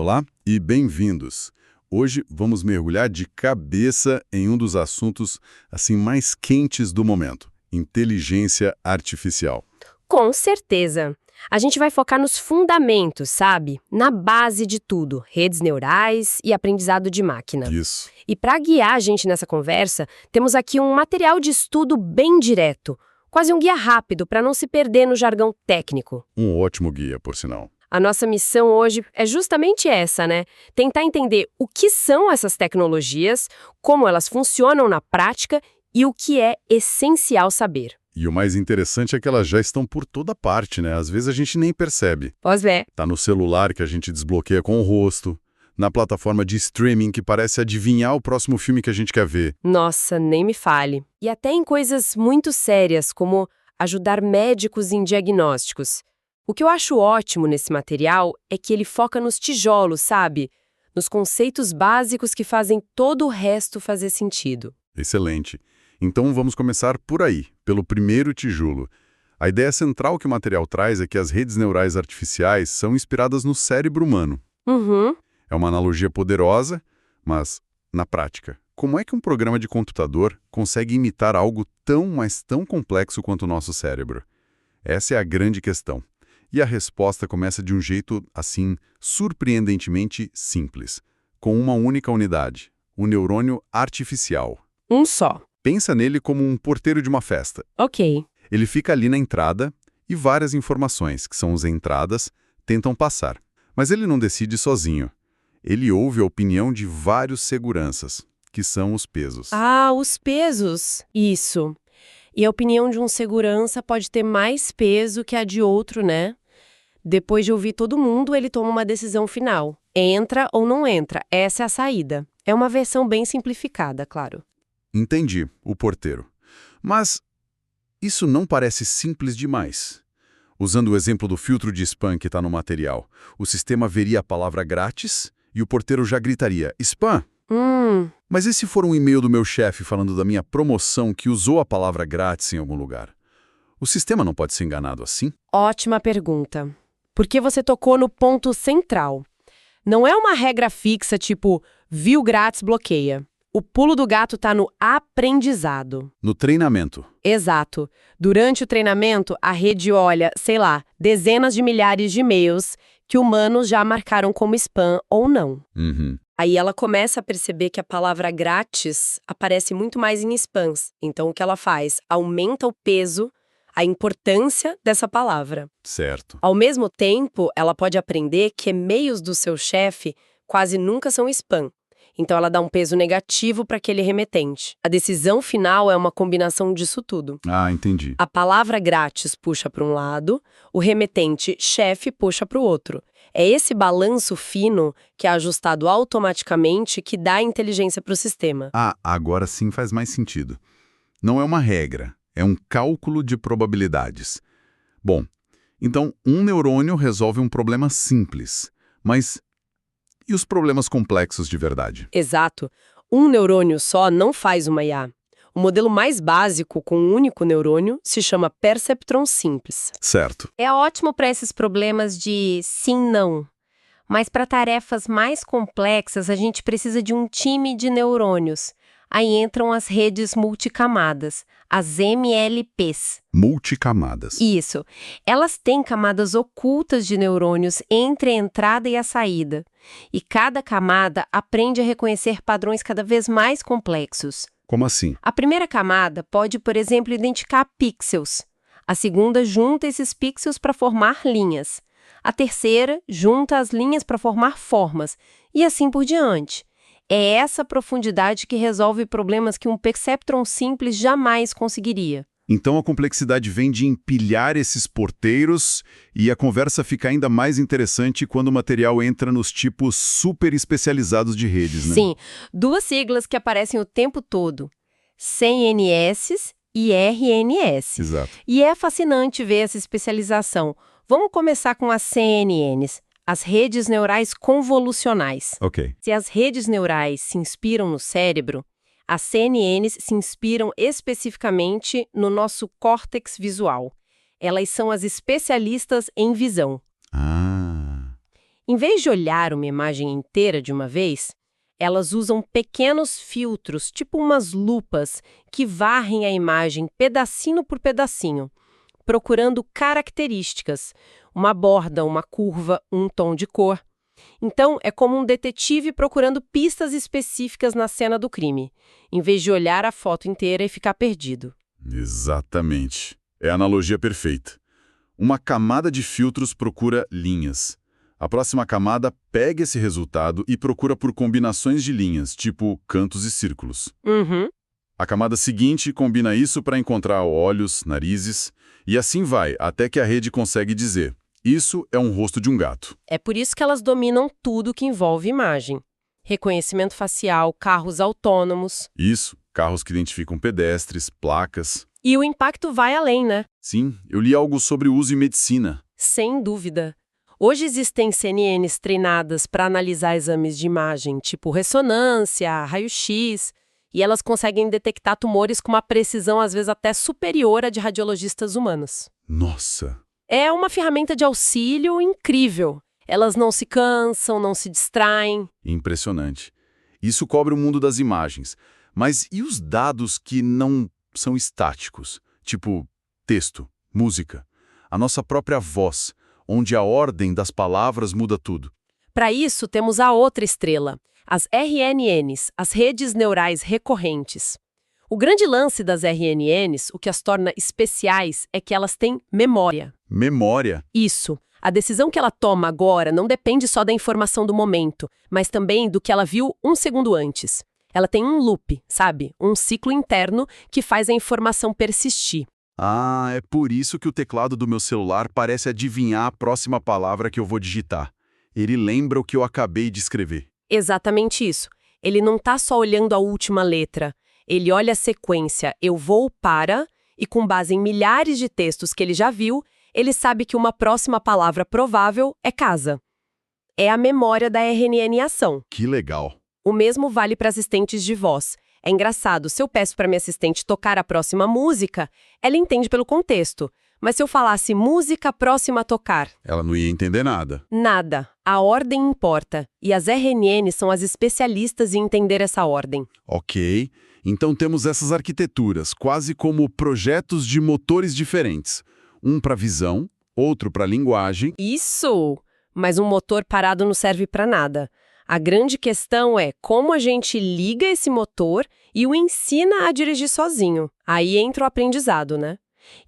Olá e bem-vindos. Hoje vamos mergulhar de cabeça em um dos assuntos assim mais quentes do momento: inteligência artificial. Com certeza. A gente vai focar nos fundamentos, sabe? Na base de tudo, redes neurais e aprendizado de máquina. Isso. E para guiar a gente nessa conversa, temos aqui um material de estudo bem direto, quase um guia rápido para não se perder no jargão técnico. Um ótimo guia, por sinal. A nossa missão hoje é justamente essa, né? Tentar entender o que são essas tecnologias, como elas funcionam na prática e o que é essencial saber. E o mais interessante é que elas já estão por toda parte, né? Às vezes a gente nem percebe. Pois é. Tá no celular que a gente desbloqueia com o rosto, na plataforma de streaming que parece adivinhar o próximo filme que a gente quer ver. Nossa, nem me fale. E até em coisas muito sérias, como ajudar médicos em diagnósticos. O que eu acho ótimo nesse material é que ele foca nos tijolos, sabe? Nos conceitos básicos que fazem todo o resto fazer sentido. Excelente. Então vamos começar por aí, pelo primeiro tijolo. A ideia central que o material traz é que as redes neurais artificiais são inspiradas no cérebro humano. Uhum. É uma analogia poderosa, mas, na prática, como é que um programa de computador consegue imitar algo tão, mas tão complexo quanto o nosso cérebro? Essa é a grande questão. E a resposta começa de um jeito, assim, surpreendentemente simples, com uma única unidade: o neurônio artificial. Um só. Pensa nele como um porteiro de uma festa. Ok. Ele fica ali na entrada e várias informações, que são as entradas, tentam passar. Mas ele não decide sozinho. Ele ouve a opinião de vários seguranças, que são os pesos. Ah, os pesos. Isso. E a opinião de um segurança pode ter mais peso que a de outro, né? Depois de ouvir todo mundo, ele toma uma decisão final. Entra ou não entra, essa é a saída. É uma versão bem simplificada, claro. Entendi, o porteiro. Mas isso não parece simples demais. Usando o exemplo do filtro de spam que está no material, o sistema veria a palavra grátis e o porteiro já gritaria: spam! Mas e se for um e-mail do meu chefe falando da minha promoção que usou a palavra grátis em algum lugar? O sistema não pode ser enganado assim? Ótima pergunta. Porque você tocou no ponto central. Não é uma regra fixa tipo, viu grátis bloqueia. O pulo do gato está no aprendizado. No treinamento. Exato. Durante o treinamento, a rede olha, sei lá, dezenas de milhares de e-mails que humanos já marcaram como spam ou não. Uhum. Aí ela começa a perceber que a palavra grátis aparece muito mais em spams. Então o que ela faz? Aumenta o peso, a importância dessa palavra. Certo. Ao mesmo tempo, ela pode aprender que e-mails do seu chefe quase nunca são spam. Então ela dá um peso negativo para aquele remetente. A decisão final é uma combinação disso tudo. Ah, entendi. A palavra grátis puxa para um lado, o remetente chefe puxa para o outro. É esse balanço fino que é ajustado automaticamente que dá inteligência para o sistema. Ah, agora sim faz mais sentido. Não é uma regra, é um cálculo de probabilidades. Bom, então um neurônio resolve um problema simples, mas e os problemas complexos de verdade? Exato. Um neurônio só não faz uma IA. O modelo mais básico, com um único neurônio, se chama perceptron simples. Certo. É ótimo para esses problemas de sim-não. Mas para tarefas mais complexas, a gente precisa de um time de neurônios. Aí entram as redes multicamadas, as MLPs. Multicamadas. Isso. Elas têm camadas ocultas de neurônios entre a entrada e a saída. E cada camada aprende a reconhecer padrões cada vez mais complexos. Como assim? A primeira camada pode, por exemplo, identificar pixels. A segunda junta esses pixels para formar linhas. A terceira junta as linhas para formar formas. E assim por diante. É essa profundidade que resolve problemas que um perceptron simples jamais conseguiria. Então a complexidade vem de empilhar esses porteiros e a conversa fica ainda mais interessante quando o material entra nos tipos super especializados de redes, né? Sim, duas siglas que aparecem o tempo todo: CNS e RNS. Exato. E é fascinante ver essa especialização. Vamos começar com as CNNs, as redes neurais convolucionais. Ok. Se as redes neurais se inspiram no cérebro, as CNNs se inspiram especificamente no nosso córtex visual. Elas são as especialistas em visão. Ah. Em vez de olhar uma imagem inteira de uma vez, elas usam pequenos filtros, tipo umas lupas, que varrem a imagem pedacinho por pedacinho, procurando características, uma borda, uma curva, um tom de cor. Então, é como um detetive procurando pistas específicas na cena do crime, em vez de olhar a foto inteira e ficar perdido. Exatamente. É a analogia perfeita. Uma camada de filtros procura linhas. A próxima camada pega esse resultado e procura por combinações de linhas, tipo cantos e círculos. Uhum. A camada seguinte combina isso para encontrar olhos, narizes, e assim vai, até que a rede consegue dizer: isso é um rosto de um gato. É por isso que elas dominam tudo que envolve imagem. Reconhecimento facial, carros autônomos. Isso, carros que identificam pedestres, placas. E o impacto vai além, né? Sim, eu li algo sobre o uso em medicina. Sem dúvida. Hoje existem CNNs treinadas para analisar exames de imagem, tipo ressonância, raio-x, e elas conseguem detectar tumores com uma precisão às vezes até superior à de radiologistas humanos. Nossa! É uma ferramenta de auxílio incrível. Elas não se cansam, não se distraem. Impressionante. Isso cobre o mundo das imagens. Mas e os dados que não são estáticos? Tipo texto, música, a nossa própria voz, onde a ordem das palavras muda tudo. Para isso, temos a outra estrela, as RNNs, as redes neurais recorrentes. O grande lance das RNNs, o que as torna especiais, é que elas têm memória. Memória. Isso. A decisão que ela toma agora não depende só da informação do momento, mas também do que ela viu um segundo antes. Ela tem um loop, sabe? Um ciclo interno que faz a informação persistir. Ah, é por isso que o teclado do meu celular parece adivinhar a próxima palavra que eu vou digitar. Ele lembra o que eu acabei de escrever. Exatamente isso. Ele não está só olhando a última letra. Ele olha a sequência eu vou para, e com base em milhares de textos que ele já viu, ele sabe que uma próxima palavra provável é casa. É a memória da RNN em ação. Que legal. O mesmo vale para assistentes de voz. É engraçado, se eu peço para minha assistente tocar a próxima música, ela entende pelo contexto. Mas se eu falasse música próxima a tocar? Ela não ia entender nada. Nada. A ordem importa. E as RNN são as especialistas em entender essa ordem. Ok. Então temos essas arquiteturas, quase como projetos de motores diferentes. Um para visão, outro para linguagem. Isso! Mas um motor parado não serve para nada. A grande questão é como a gente liga esse motor e o ensina a dirigir sozinho. Aí entra o aprendizado, né?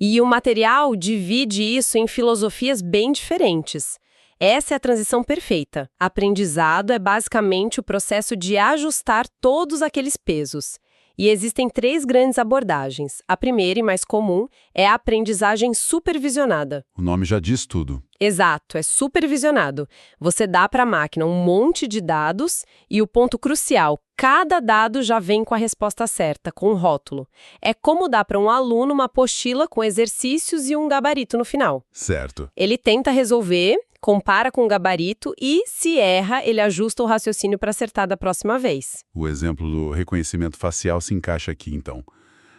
E o material divide isso em filosofias bem diferentes. Essa é a transição perfeita. Aprendizado é basicamente o processo de ajustar todos aqueles pesos. E existem 3 grandes abordagens. A primeira e mais comum é a aprendizagem supervisionada. O nome já diz tudo. Exato, é supervisionado. Você dá para a máquina um monte de dados e o ponto crucial, cada dado já vem com a resposta certa, com um rótulo. É como dar para um aluno uma apostila com exercícios e um gabarito no final. Certo. Ele tenta resolver, compara com o gabarito e, se erra, ele ajusta o raciocínio para acertar da próxima vez. O exemplo do reconhecimento facial se encaixa aqui, então.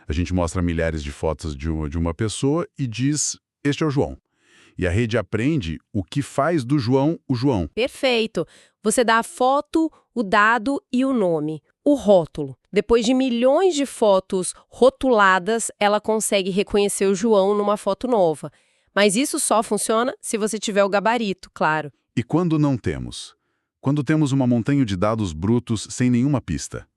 A gente mostra milhares de fotos de uma pessoa e diz, este é o João. E a rede aprende o que faz do João o João. Perfeito. Você dá a foto, o dado e o nome, o rótulo. Depois de milhões de fotos rotuladas, ela consegue reconhecer o João numa foto nova. Mas isso só funciona se você tiver o gabarito, claro. E quando não temos? Quando temos uma montanha de dados brutos sem nenhuma pista.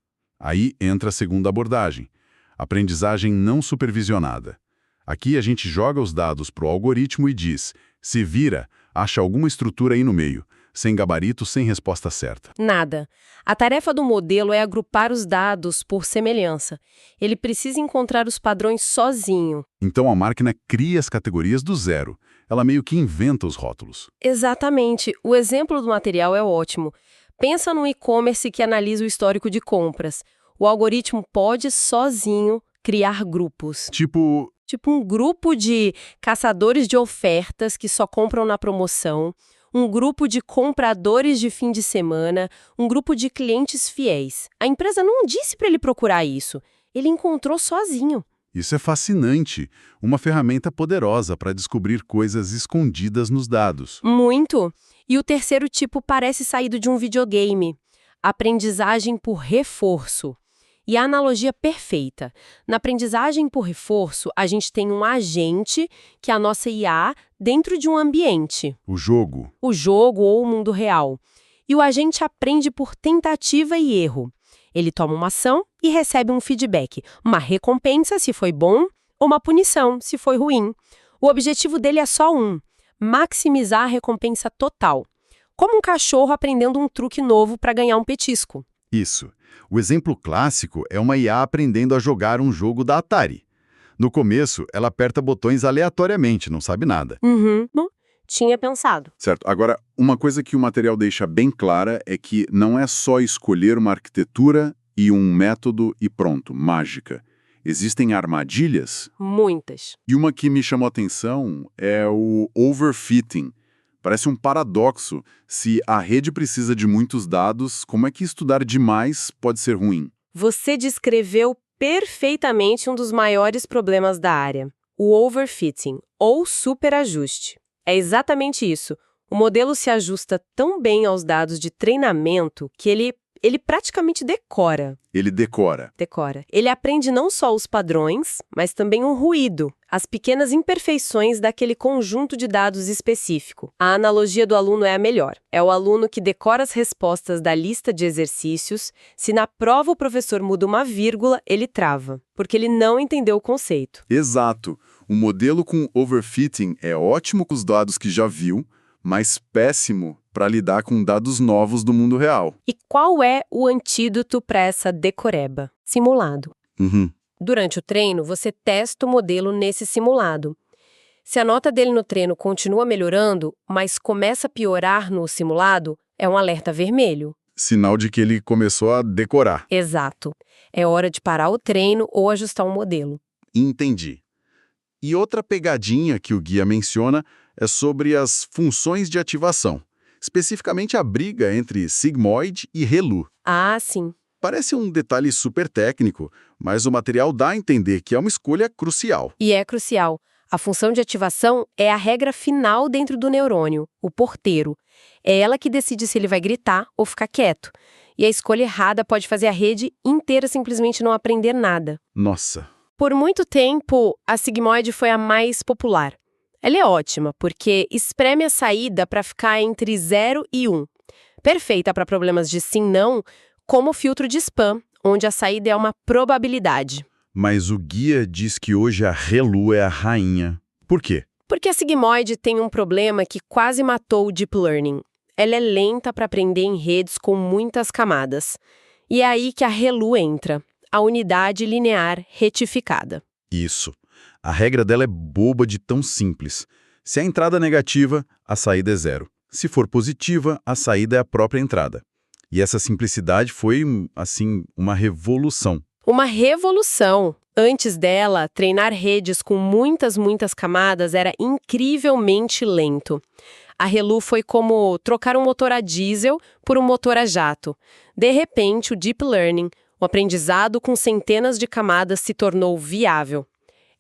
Aí entra a segunda abordagem, aprendizagem não supervisionada. Aqui a gente joga os dados para o algoritmo e diz, se vira, acha alguma estrutura aí no meio, sem gabarito, sem resposta certa. Nada. A tarefa do modelo é agrupar os dados por semelhança. Ele precisa encontrar os padrões sozinho. Então a máquina cria as categorias do zero. Ela meio que inventa os rótulos. Exatamente. O exemplo do material é ótimo. Pensa num e-commerce que analisa o histórico de compras. O algoritmo pode, sozinho, criar grupos. Tipo um grupo de caçadores de ofertas que só compram na promoção, um grupo de compradores de fim de semana, um grupo de clientes fiéis. A empresa não disse para ele procurar isso. Ele encontrou sozinho. Isso é fascinante. Uma ferramenta poderosa para descobrir coisas escondidas nos dados. Muito. E o terceiro tipo parece saído de um videogame. Aprendizagem por reforço. E a analogia perfeita. Na aprendizagem por reforço, a gente tem um agente, que é a nossa IA, dentro de um ambiente. O jogo. O jogo ou o mundo real. E o agente aprende por tentativa e erro. Ele toma uma ação e recebe um feedback, uma recompensa se foi bom ou uma punição se foi ruim. O objetivo dele é só um: maximizar a recompensa total. Como um cachorro aprendendo um truque novo para ganhar um petisco. Isso. O exemplo clássico é uma IA aprendendo a jogar um jogo da Atari. No começo, ela aperta botões aleatoriamente, não sabe nada. Bom, tinha pensado. Certo. Agora, uma coisa que o material deixa bem clara é que não é só escolher uma arquitetura e um método e pronto, mágica. Existem armadilhas. Muitas. E uma que me chamou a atenção é o overfitting. Parece um paradoxo. Se a rede precisa de muitos dados, como é que estudar demais pode ser ruim? Você descreveu perfeitamente um dos maiores problemas da área, o overfitting, ou superajuste. É exatamente isso. O modelo se ajusta tão bem aos dados de treinamento que ele praticamente decora. Ele decora. Ele aprende não só os padrões, mas também o ruído, as pequenas imperfeições daquele conjunto de dados específico. A analogia do aluno é a melhor. É o aluno que decora as respostas da lista de exercícios. Se na prova o professor muda uma vírgula, ele trava, porque ele não entendeu o conceito. Exato. O modelo com overfitting é ótimo com os dados que já viu, mas péssimo para lidar com dados novos do mundo real. E qual é o antídoto para essa decoreba? Simulado. Durante o treino, você testa o modelo nesse simulado. Se a nota dele no treino continua melhorando, mas começa a piorar no simulado, é um alerta vermelho. Sinal de que ele começou a decorar. Exato. É hora de parar o treino ou ajustar o modelo. Entendi. E outra pegadinha que o guia menciona é sobre as funções de ativação, especificamente a briga entre sigmoide e ReLU. Ah, sim. Parece um detalhe super técnico, mas o material dá a entender que é uma escolha crucial. E é crucial. A função de ativação é a regra final dentro do neurônio, o porteiro. É ela que decide se ele vai gritar ou ficar quieto. E a escolha errada pode fazer a rede inteira simplesmente não aprender nada. Nossa. Por muito tempo, a sigmoide foi a mais popular. Ela é ótima, porque espreme a saída para ficar entre 0 e 1. Perfeita para problemas de sim-não, como o filtro de spam, onde a saída é uma probabilidade. Mas o guia diz que hoje a ReLU é a rainha. Por quê? Porque a sigmoide tem um problema que quase matou o Deep Learning. Ela é lenta para aprender em redes com muitas camadas. E é aí que a ReLU entra, a unidade linear retificada. Isso. A regra dela é boba de tão simples. Se a entrada é negativa, a saída é 0. Se for positiva, a saída é a própria entrada. E essa simplicidade foi, assim, uma revolução. Uma revolução. Antes dela, treinar redes com muitas camadas era incrivelmente lento. A ReLU foi como trocar um motor a diesel por um motor a jato. De repente, o Deep Learning, o aprendizado com centenas de camadas, se tornou viável.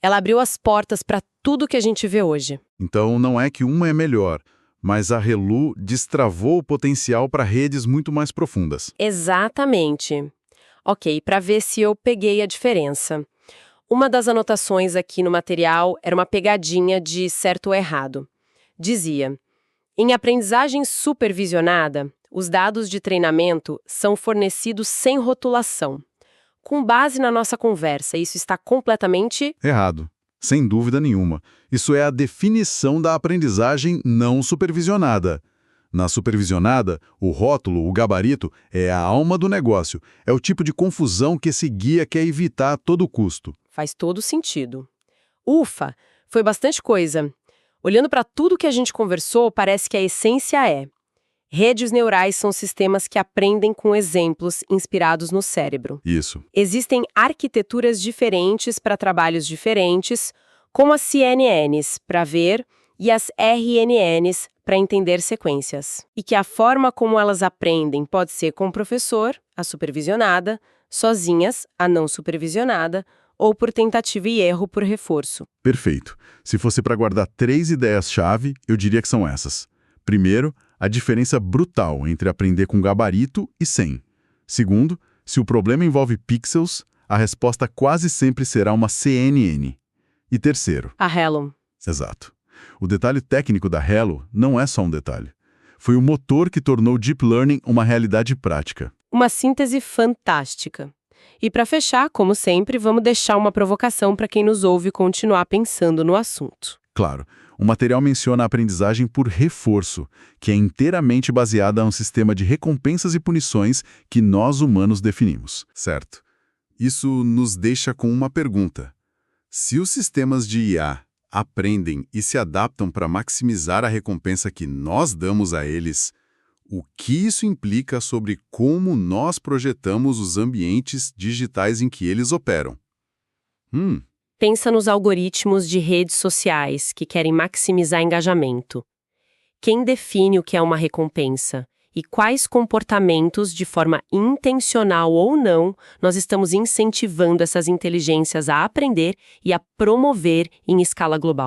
Ela abriu as portas para tudo que a gente vê hoje. Então, não é que uma é melhor, mas a ReLU destravou o potencial para redes muito mais profundas. Exatamente. Ok, para ver se eu peguei a diferença. Uma das anotações aqui no material era uma pegadinha de certo ou errado. Dizia: em aprendizagem supervisionada, os dados de treinamento são fornecidos sem rotulação. Com base na nossa conversa, isso está completamente Errado. Sem dúvida nenhuma. Isso é a definição da aprendizagem não supervisionada. Na supervisionada, o rótulo, o gabarito, é a alma do negócio. É o tipo de confusão que esse guia quer evitar a todo custo. Faz todo sentido. Ufa, foi bastante coisa. Olhando para tudo que a gente conversou, parece que a essência é: redes neurais são sistemas que aprendem com exemplos inspirados no cérebro. Isso. Existem arquiteturas diferentes para trabalhos diferentes, como as CNNs, para ver, e as RNNs, para entender sequências. E que a forma como elas aprendem pode ser com o professor, a supervisionada, sozinhas, a não supervisionada, ou por tentativa e erro por reforço. Perfeito. Se fosse para guardar 3 ideias-chave, eu diria que são essas. Primeiro, a diferença brutal entre aprender com gabarito e sem. Segundo, se o problema envolve pixels, a resposta quase sempre será uma CNN. E terceiro, A Hello. exato. O detalhe técnico da Hello não é só um detalhe. Foi o motor que tornou o Deep Learning uma realidade prática. Uma síntese fantástica. E para fechar, como sempre, vamos deixar uma provocação para quem nos ouve continuar pensando no assunto. Claro, o material menciona a aprendizagem por reforço, que é inteiramente baseada em um sistema de recompensas e punições que nós humanos definimos, certo? Isso nos deixa com uma pergunta. Se os sistemas de IA aprendem e se adaptam para maximizar a recompensa que nós damos a eles, o que isso implica sobre como nós projetamos os ambientes digitais em que eles operam? Pensa nos algoritmos de redes sociais que querem maximizar engajamento. Quem define o que é uma recompensa? E quais comportamentos, de forma intencional ou não, nós estamos incentivando essas inteligências a aprender e a promover em escala global?